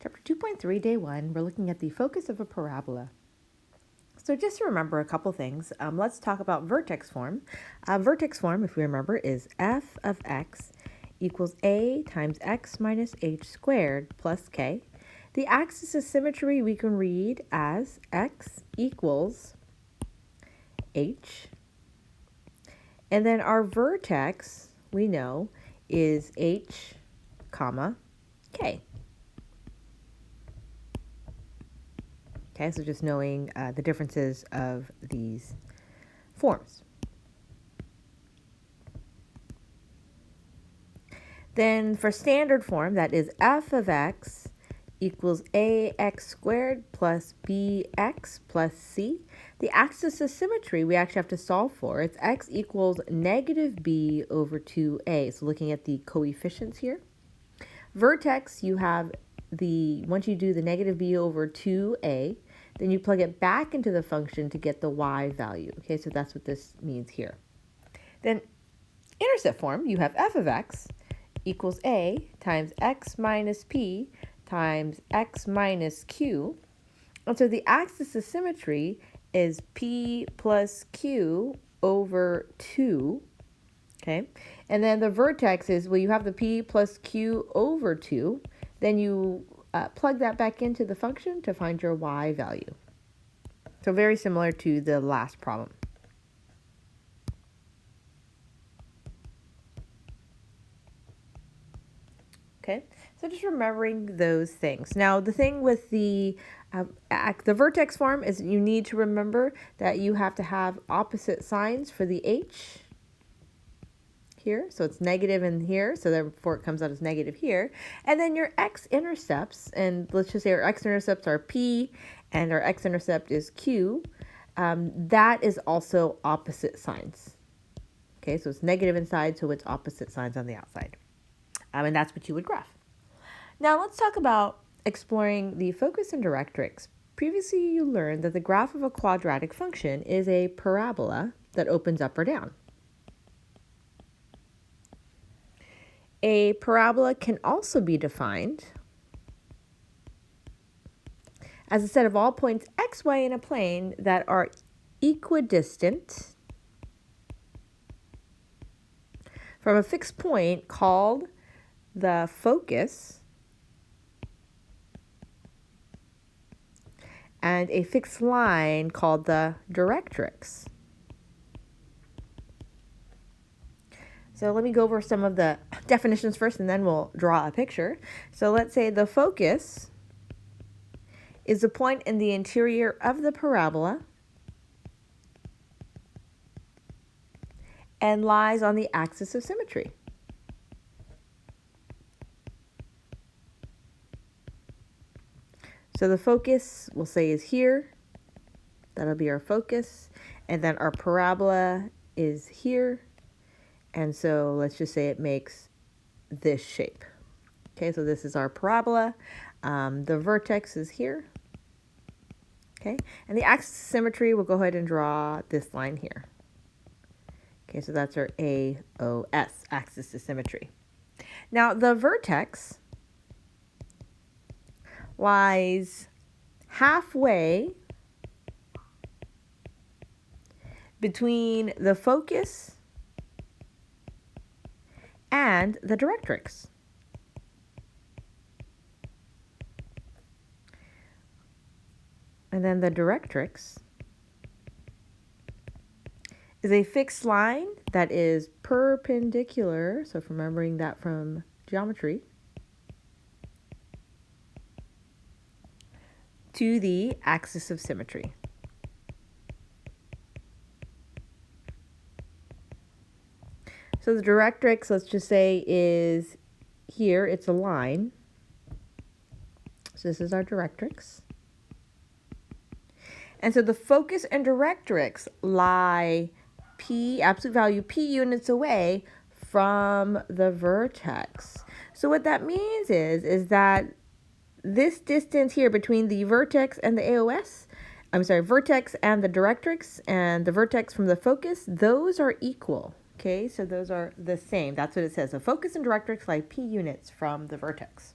Chapter 2.3, Day 1, we're looking at the focus of a parabola. So just to remember a couple things, let's talk about vertex form. Vertex form, if we remember, is f of x equals a times x minus h squared plus k. The axis of symmetry we can read as x equals h. And then our vertex, we know, is h, comma, k. Okay, so just knowing the differences of these forms. Then for standard form, that is f of x equals ax squared plus bx plus c. The axis of symmetry we actually have to solve for. It's x equals negative b over 2a. So looking at the coefficients here. Vertex, you have once you do the negative b over 2a, then you plug it back into the function to get the y value. Okay, so that's what this means here. Then intercept form, you have f of x equals a times x minus p times x minus q. And so the axis of symmetry is p plus q over 2. Okay, and then the vertex is, well, you have the p plus q over 2. Then you plug that back into the function to find your y value. So very similar to the last problem. Okay, so just remembering those things. Now, the thing with the vertex form is you need to remember that you have to have opposite signs for the h here. So it's negative in here, so therefore it comes out as negative here. And then your x-intercepts, and let's just say our x-intercepts are p and our x-intercept is q. That is also opposite signs. Okay, so it's negative inside, so it's opposite signs on the outside. And that's what you would graph. Now let's talk about exploring the focus and directrix. Previously you learned that the graph of a quadratic function is a parabola that opens up or down. A parabola can also be defined as a set of all points x, y in a plane that are equidistant from a fixed point called the focus and a fixed line called the directrix. So let me go over some of the definitions first and then we'll draw a picture. So let's say the focus is the point in the interior of the parabola and lies on the axis of symmetry. So the focus, we'll say, is here. That'll be our focus. And then our parabola is here. And so let's just say it makes this shape. Okay, so this is our parabola. The vertex is here. Okay, and the axis of symmetry, we'll go ahead and draw this line here. Okay, so that's our AOS, axis of symmetry. Now, the vertex lies halfway between the focus and the directrix. And then the directrix is a fixed line that is perpendicular, so remembering that from geometry, to the axis of symmetry. So the directrix, let's just say, is here. It's a line. So this is our directrix. And so the focus and directrix lie p, absolute value, p units away from the vertex. So what that means is that this distance here between the vertex and the AOS, vertex and the directrix and the vertex from the focus, those are equal. Okay, so those are the same. That's what it says. So focus and directrix lie p units from the vertex.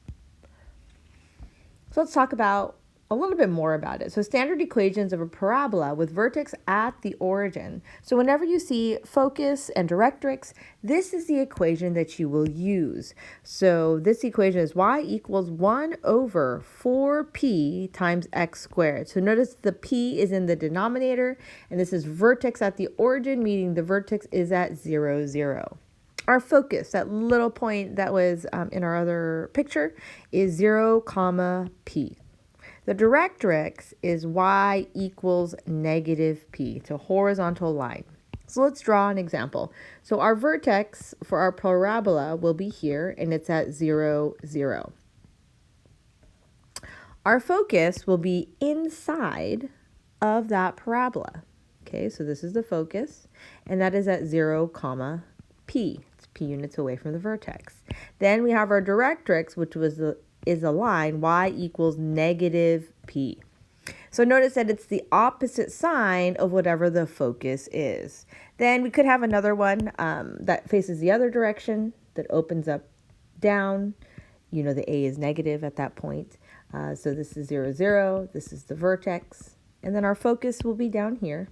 So let's talk about a little bit more about it. So standard equations of a parabola with vertex at the origin. So whenever you see focus and directrix, this is the equation that you will use. So this equation is y equals 1 over 4p times x squared. So notice the p is in the denominator, and this is vertex at the origin, meaning the vertex is at 0, 0. Our focus, that little point that was in our other picture, is 0, comma p. The directrix is y equals negative p, so horizontal line. So let's draw an example. So our vertex for our parabola will be here, and it's at 0, 0. Our focus will be inside of that parabola. Okay, so this is the focus, and that is at 0, comma p. It's p units away from the vertex. Then we have our directrix, which is a line, y equals negative p. So notice that it's the opposite sign of whatever the focus is. Then we could have another one that faces the other direction, that opens up down. You know the a is negative at that point. So this is 0, 0. This is the vertex. And then our focus will be down here.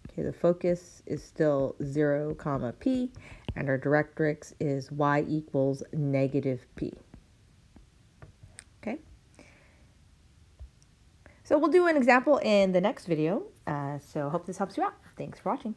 Okay, the focus is still 0, comma p, and our directrix is y equals negative p. Okay. So we'll do an example in the next video. So hope this helps you out. Thanks for watching.